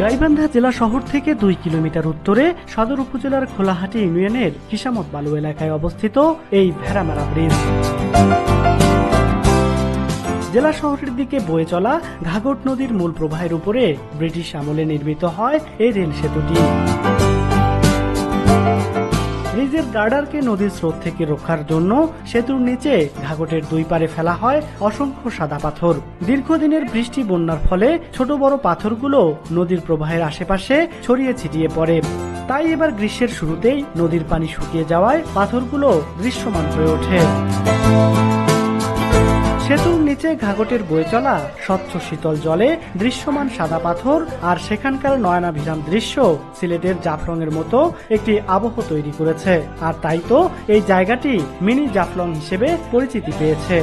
গাইবান্ধা জেলা শহর থেকে 2 কিলোমিটার উত্তরে সদর উপজেলার খোলাহাটি ইউনিয়নের কিসামত বালু এলাকায় অবস্থিত এই ভেড়ামারা ব্রিজ। জেলা শহরের দিকে বয়ে চলা ঘাঘট নদীর মূল প্রবাহের উপরে ব্রিটিশ আমলে নির্মিত হয় এই রেল সেতুটি। ব্রিজের গার্ডারকে নদীর স্রোত থেকে রক্ষার জন্য সেতুর নিচে ঘাঘটের 2 পারে ফেলা হয় অসংখ্য সাদা পাথর। দীর্ঘদিনের বৃষ্টি বন্যার ফলে ছোট বড় পাথরগুলো নদীর প্রবাহের আশেপাশে ছড়িয়ে ছিটিয়ে পড়ে। তাই এবার গ্রীষ্মের শুরুতেই নদীর পানি শুকিয়ে যাওয়ায় পাথরগুলো দৃশ্যমান হয়ে ওঠে। সেতুর নিচে ঘাঘটের বয়ে চলা স্বচ্ছ শীতল জলে দৃশ্যমান সাদা পাথর আর সেখানকার নয়নাভিরাম দৃশ্য সিলেটের জাফলংয়ের মতো একটি আবহ তৈরি করেছে। আর তাই তো এই জায়গাটি মিনি জাফলং হিসেবে পরিচিতি পেয়েছে।